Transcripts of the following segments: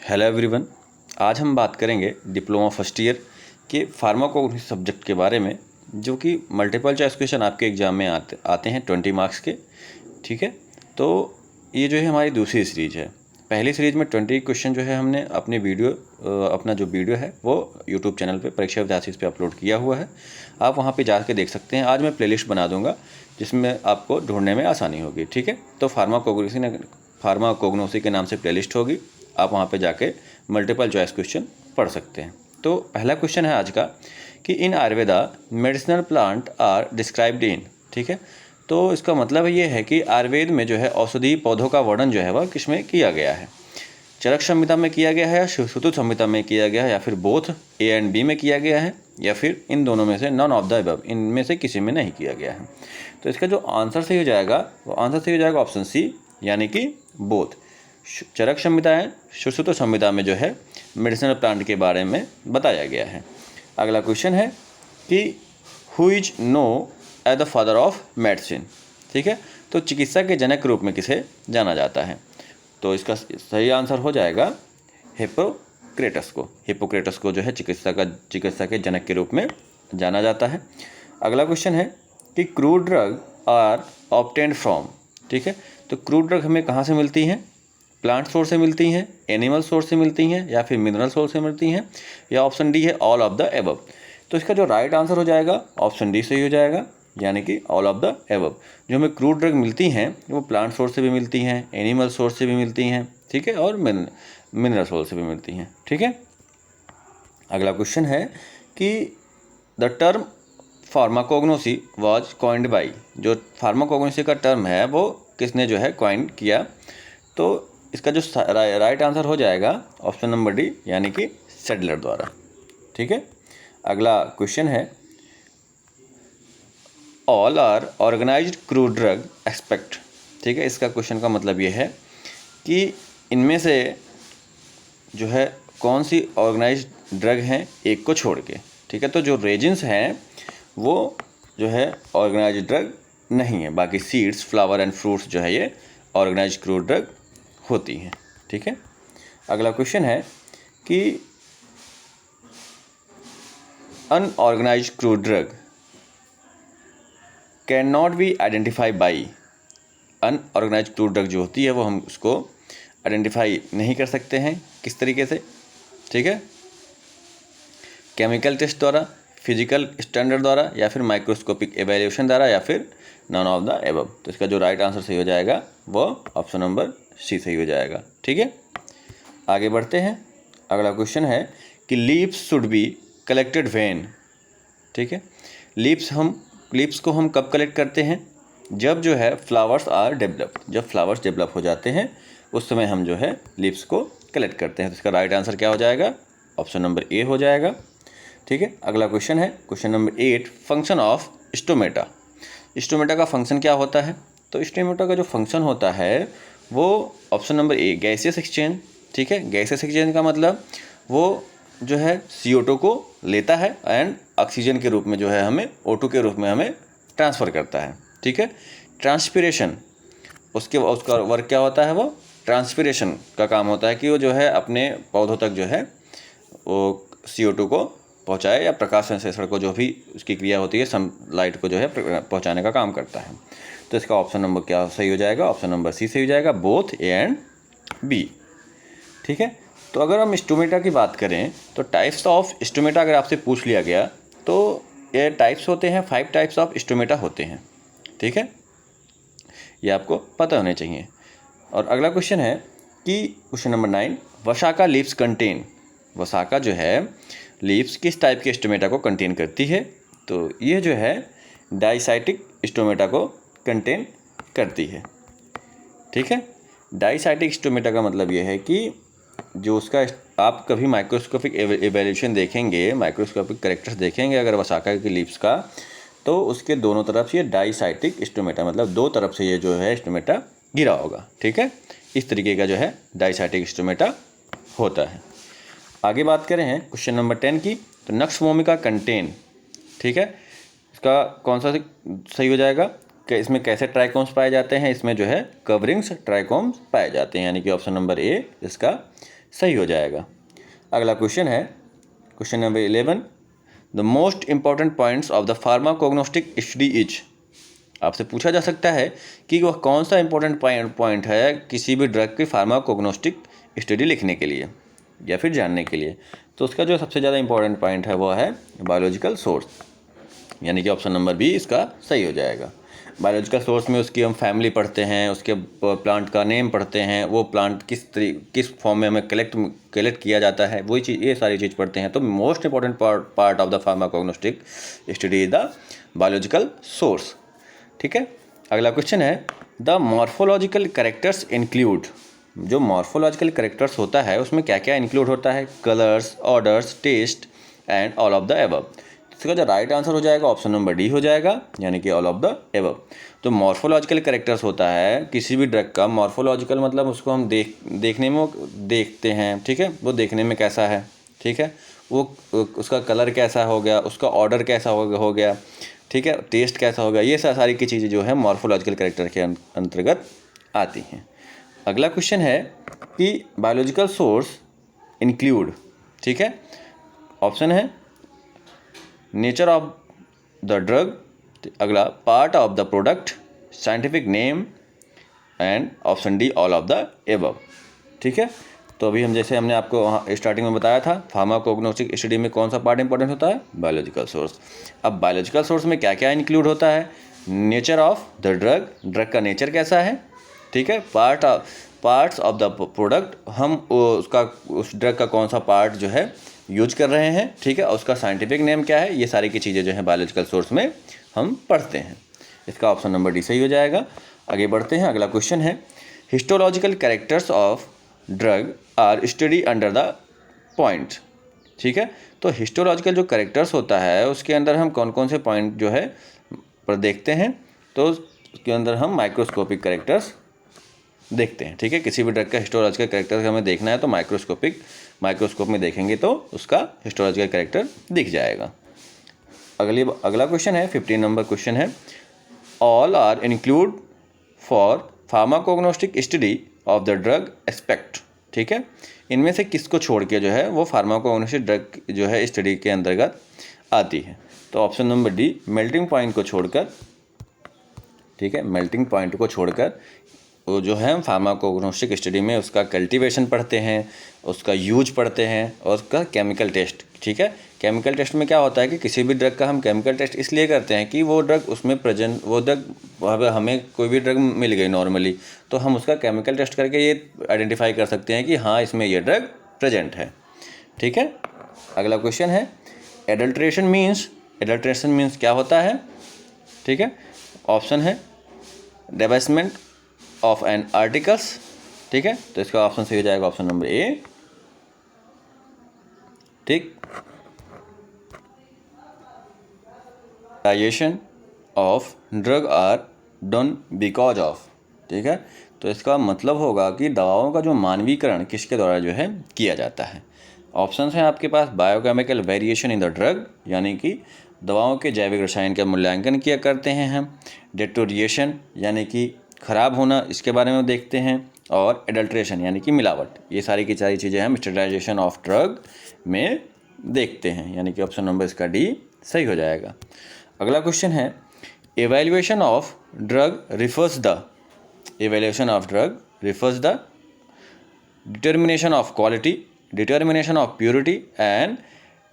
Hello everyone. आज हम बात करेंगे डिप्लोमा फर्स्ट ईयर के फार्माकोग्नोसी सब्जेक्ट के बारे में, जो कि मल्टीपल चॉइस क्वेश्चन आपके एग्जाम में आते हैं 20 मार्क्स के। ठीक है, तो ये जो है हमारी दूसरी सीरीज है। पहली सीरीज में 20 क्वेश्चन जो है हमने अपना जो वीडियो है वो यूट्यूब चैनल पे परीक्षा विद्यार्थी पे अपलोड किया हुआ है। आप वहाँ पे जाकर देख सकते हैं। आज मैं प्लेलिस्ट बना दूंगा जिसमें आपको ढूंढने में आसानी होगी। ठीक है, तो फार्माकोग्नोसी के नाम से प्लेलिस्ट होगी, आप वहाँ पे जाके मल्टीपल चॉइस क्वेश्चन पढ़ सकते हैं। तो पहला क्वेश्चन है आज का कि in Ayurveda medicinal plant are described in. ठीक है, तो इसका मतलब ये है कि आयुर्वेद में जो है औषधीय पौधों का वर्णन जो है वह किसमें किया गया है। चरक संहिता में किया गया है या श्रुत संहिता में किया गया है या फिर बोथ ए एंड बी में किया गया है या फिर इन दोनों में से नॉन ऑफ द अबव, इनमें से किसी में नहीं किया गया है। तो इसका जो आंसर सही हो जाएगा वो आंसर सही हो जाएगा ऑप्शन सी, यानी कि बोथ। चरक संहिता है, सुश्रुत संहिता में जो है मेडिसिनल प्लांट के बारे में बताया गया है। अगला क्वेश्चन है कि who is known as the father of medicine. ठीक है, तो चिकित्सा के जनक के रूप में किसे जाना जाता है। तो इसका सही आंसर हो जाएगा हिप्पोक्रेटस को। हिप्पोक्रेटस को जो है चिकित्सा के जनक के रूप में जाना जाता है। अगला क्वेश्चन है कि crude drug are obtained from. ठीक है, तो क्रूड ड्रग हमें कहाँ से मिलती हैं? प्लांट सोर्स से मिलती हैं, एनिमल सोर्स से मिलती हैं या फिर मिनरल सोर्स से मिलती हैं, या ऑप्शन डी है ऑल ऑफ द एबव। तो इसका जो राइट आंसर हो जाएगा ऑप्शन डी सही हो जाएगा, यानी कि ऑल ऑफ द एबव। जो हमें क्रूड ड्रग मिलती हैं वो प्लांट सोर्स से भी मिलती हैं, एनिमल सोर्स से भी मिलती हैं, ठीक है, और मिनरल सोर्स से भी मिलती हैं। ठीक है, अगला क्वेश्चन है कि the term pharmacognosy was coined by. जो फार्माकोग्नोसी का टर्म है वो किसने जो है कॉइन किया। तो इसका जो राइट आंसर हो जाएगा ऑप्शन नंबर डी, यानी कि सेडलर द्वारा। ठीक है, अगला क्वेश्चन है all are organized crude drug expect. ठीक है, इसका क्वेश्चन का मतलब ये है कि इनमें से जो है कौन सी ऑर्गेनाइज्ड ड्रग हैं एक को छोड़ के। ठीक है, तो जो रेजिन्स हैं वो जो है ऑर्गेनाइज्ड ड्रग नहीं है, बाकी सीड्स, फ्लावर एंड फ्रूट्स जो है ये ऑर्गेनाइज्ड क्रूड ड्रग होती हैं। ठीक है, अगला क्वेश्चन है कि unorganised crude drug can not be identify by. Unorganised crude drug जो होती है वो हम उसको आइडेंटिफाई नहीं कर सकते हैं, किस तरीके से? ठीक है, केमिकल टेस्ट द्वारा, फिजिकल स्टैंडर्ड द्वारा, या फिर माइक्रोस्कोपिक एवेल्यूशन द्वारा, या फिर नॉन ऑफ द एबव। तो इसका जो राइट आंसर सही हो जाएगा वो ऑप्शन नंबर सी सही हो जाएगा। ठीक है, आगे बढ़ते हैं। अगला क्वेश्चन है कि leaves should be collected when. ठीक है, लीव्स को हम कब कलेक्ट करते हैं? जब जो है फ्लावर्स आर डेवलप्ड, जब फ्लावर्स डेवलप हो जाते हैं उस समय हम जो है लीव्स को कलेक्ट करते हैं। तो इसका राइट आंसर क्या हो जाएगा? ऑप्शन नंबर ए हो जाएगा। ठीक है, अगला क्वेश्चन है question number 8, function of stomata. Stomata का फंक्शन क्या होता है? तो स्टोमेटा का जो फंक्शन होता है वो ऑप्शन नंबर ए, गैसियस एक्सचेंज। ठीक है, गैसियस एक्सचेंज का मतलब वो जो है CO2 को लेता है एंड ऑक्सीजन के रूप में जो है हमें O2 के रूप में हमें ट्रांसफ़र करता है। ठीक है, ट्रांसपिरेशन, उसका वर्क क्या होता है? वो ट्रांसपिरेशन का काम होता है कि वो जो है अपने पौधों तक जो है वो CO2 को पहुँचाए, या प्रकाश संश्लेषण को जो भी उसकी क्रिया होती है सनलाइट को जो है पहुँचाने का काम करता है। तो इसका ऑप्शन नंबर क्या सही हो जाएगा? ऑप्शन नंबर सी सही हो जाएगा, बोथ ए एंड बी। ठीक है, तो अगर हम स्टोमेटा की बात करें तो टाइप्स ऑफ स्टोमेटा अगर आपसे पूछ लिया गया तो ये टाइप्स होते हैं, 5 टाइप्स ऑफ स्टोमेटा होते हैं। ठीक है, ये आपको पता होने चाहिए। और अगला क्वेश्चन है कि क्वेश्चन नंबर 9, वसाका लीव्स कंटेन। वसाका जो है लीव्स किस टाइप के स्टोमेटा को कंटेन करती है? तो ये जो है डाइसाइटिक स्टोमेटा को कंटेन करती है। ठीक है, डाइसाइटिक स्टोमेटा का मतलब ये है कि जो उसका आप कभी माइक्रोस्कोपिक एवेल्यूशन देखेंगे, माइक्रोस्कोपिक कैरेक्टर्स देखेंगे अगर वसाका की लीव्स का, तो उसके दोनों तरफ से ये डाइसाइटिक स्टोमेटा, मतलब दो तरफ से ये जो है स्टोमेटा गिरा होगा। ठीक है, इस तरीके का जो है डाइसाइटिक स्टोमेटा होता है। आगे बात करें हैं क्वेश्चन नंबर 10 की, तो नक्स भूमिका कंटेन। ठीक है, इसका कौन सा सही हो जाएगा कि इसमें कैसे ट्राइकोम्स पाए जाते हैं? इसमें जो है कवरिंग्स ट्राइकोम्स पाए जाते हैं, यानी कि ऑप्शन नंबर ए इसका सही हो जाएगा। अगला क्वेश्चन है question number 11, the most important points of the pharmacognostic study is. आपसे पूछा जा सकता है कि वह कौन सा इंपॉर्टेंट पॉइंट है किसी भी ड्रग की फार्माकोग्नोस्टिक स्टडी लिखने के लिए या फिर जानने के लिए। तो उसका जो सबसे ज़्यादा इंपॉर्टेंट पॉइंट है वो है बायोलॉजिकल सोर्स, यानी कि ऑप्शन नंबर बी इसका सही हो जाएगा। बायोलॉजिकल सोर्स में उसकी हम फैमिली पढ़ते हैं, उसके प्लांट का नेम पढ़ते हैं, वो प्लांट किस फॉर्म में हमें कलेक्ट किया जाता है, वही चीज़, ये सारी चीज़ पढ़ते हैं। तो most important part of the pharmacognostic study is the biological source. ठीक है। अगला क्वेश्चन है द मॉर्फोलॉजिकल कैरेक्टर्स इंक्लूड। जो मॉर्फोलॉजिकल कैरेक्टर्स होता है उसमें क्या क्या इंक्लूड होता है? Colours, odours, taste and all of the above. इसका जो राइट आंसर हो जाएगा ऑप्शन नंबर डी हो जाएगा, यानी कि ऑल ऑफ द एबव। तो मॉर्फोलॉजिकल कैरेक्टर्स होता है किसी भी ड्रग का, मॉर्फोलॉजिकल मतलब उसको हम देखने में देखते हैं, ठीक है, वो देखने में कैसा है, ठीक है, वो उसका कलर कैसा हो गया, उसका ऑर्डर कैसा हो गया, ठीक है, टेस्ट कैसा होगा, ये सारी की चीज़ें जो है मॉर्फोलॉजिकल कैरेक्टर के अंतर्गत आती हैं। अगला क्वेश्चन है कि बायोलॉजिकल सोर्स इंक्लूड, ठीक है, ऑप्शन है नेचर ऑफ द ड्रग, अगला part of the product, scientific name and option D all of the above. ठीक है। तो अभी हमने आपको वहाँ स्टार्टिंग में बताया था फार्माकोग्नोस्टिक स्टडी में कौन सा पार्ट इंपॉर्टेंट होता है? Biological source. अब बायोलॉजिकल सोर्स में क्या क्या इंक्लूड होता है? Nature of the drug, drug का नेचर कैसा है, ठीक है, पार्ट्स ऑफ द प्रोडक्ट, हम उस ड्रग का कौन सा पार्ट जो है यूज कर रहे हैं, ठीक है, और उसका साइंटिफिक नेम क्या है, ये सारी की चीज़ें जो है बायोलॉजिकल सोर्स में हम पढ़ते हैं। इसका ऑप्शन नंबर डी सही हो जाएगा। आगे बढ़ते हैं। अगला क्वेश्चन है histological characters of drug are study under the point. ठीक है। तो हिस्टोलॉजिकल जो कैरेक्टर्स होता है उसके अंदर हम कौन कौन से पॉइंट जो है पर देखते हैं? तो उसके अंदर हम माइक्रोस्कोपिक कैरेक्टर्स देखते हैं। ठीक है। किसी भी ड्रग का हिस्टोलॉजिकल कैरेक्टर हमें देखना है तो माइक्रोस्कोप में देखेंगे तो उसका हिस्टोलॉजिकल कैरेक्टर दिख जाएगा। अगला क्वेश्चन है 15 नंबर क्वेश्चन है all are include for pharmacognostic study of the drug aspect. ठीक है। इनमें से किसको छोड़ के जो है वो फार्माकोग्नोस्टिक ड्रग जो है स्टडी के अंतर्गत आती है? तो option number D melting point को छोड़कर, ठीक है, मेल्टिंग पॉइंट को छोड़कर वो जो है हम फार्माकोग्नोस्टिक स्टडी में उसका कल्टीवेशन पढ़ते हैं, उसका यूज पढ़ते हैं और उसका केमिकल टेस्ट। ठीक है। केमिकल टेस्ट में क्या होता है कि किसी भी ड्रग का हम केमिकल टेस्ट इसलिए करते हैं कि वो ड्रग उसमें प्रेजेंट, वो ड्रग हमें कोई भी ड्रग मिल गई नॉर्मली तो हम उसका केमिकल टेस्ट करके ये आइडेंटिफाई कर सकते हैं कि हाँ इसमें ये ड्रग प्रेजेंट है। ठीक है। अगला क्वेश्चन है एडल्ट्रेशन मीन्स क्या होता है? ठीक है। ऑप्शन है डेबेसमेंट ऑफ एन आर्टिकल्स। ठीक है। तो इसका ऑप्शन सही हो जाएगा ऑप्शन नंबर ए। ठीक। Digestion of drug are done because of. ठीक है। तो इसका मतलब होगा कि दवाओं का जो मानवीकरण किसके द्वारा जो है किया जाता है? ऑप्शंस हैं आपके पास biochemical variation in the drug, यानी कि दवाओं के जैविक रसायन का मूल्यांकन किया करते हैं हम, डेटोरिएशन यानी कि ख़राब होना, इसके बारे में देखते हैं, और एडल्ट्रेशन यानी कि मिलावट। ये सारी की सारी चीज़ें हम स्टरलाइजेशन ऑफ ड्रग में देखते हैं, यानी कि ऑप्शन नंबर इसका डी सही हो जाएगा। अगला क्वेश्चन है evaluation of drug refers the determination of quality, determination of purity and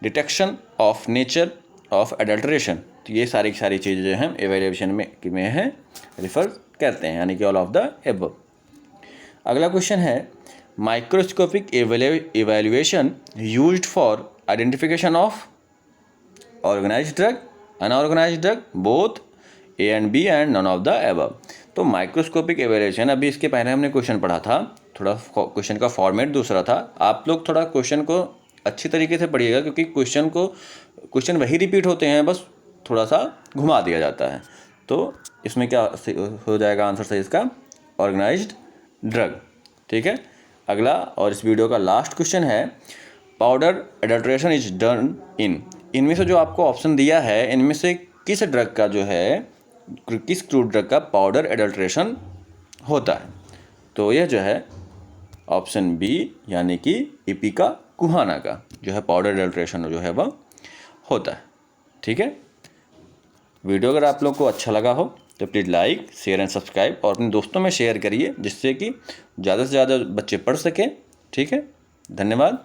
detection of nature of adulteration. तो ये सारी चीज़ें जो हम एवेल्युएशन में है रिफर करते हैं, यानी कि ऑल ऑफ द एबव। अगला क्वेश्चन है microscopic evaluation used for identification of organized drug, unorganized drug, both A and B and none of the above. तो माइक्रोस्कोपिक एवेल्युएशन, अभी इसके पहले हमने क्वेश्चन पढ़ा था, थोड़ा क्वेश्चन का फॉर्मेट दूसरा था। आप लोग थोड़ा क्वेश्चन को अच्छी तरीके से पढ़िएगा क्योंकि क्वेश्चन वही रिपीट होते हैं, बस थोड़ा सा घुमा दिया जाता है। तो इसमें क्या हो जाएगा आंसर सही इसका? Organized drug. ठीक है। अगला और इस वीडियो का लास्ट क्वेश्चन है powder adulteration is done in. इनमें से जो आपको ऑप्शन दिया है इनमें से किस ड्रग का जो है, किस क्रूड ड्रग का पाउडर एडल्ट्रेशन होता है? तो यह जो है ऑप्शन बी यानी कि इपिका कुहाना का जो है पाउडर अडल्ट्रेशन जो है वह होता है। ठीक है, वीडियो अगर आप लोग को अच्छा लगा हो तो please like share and subscribe और अपने दोस्तों में शेयर करिए, जिससे कि ज़्यादा से ज़्यादा बच्चे पढ़ सकें। ठीक है, धन्यवाद।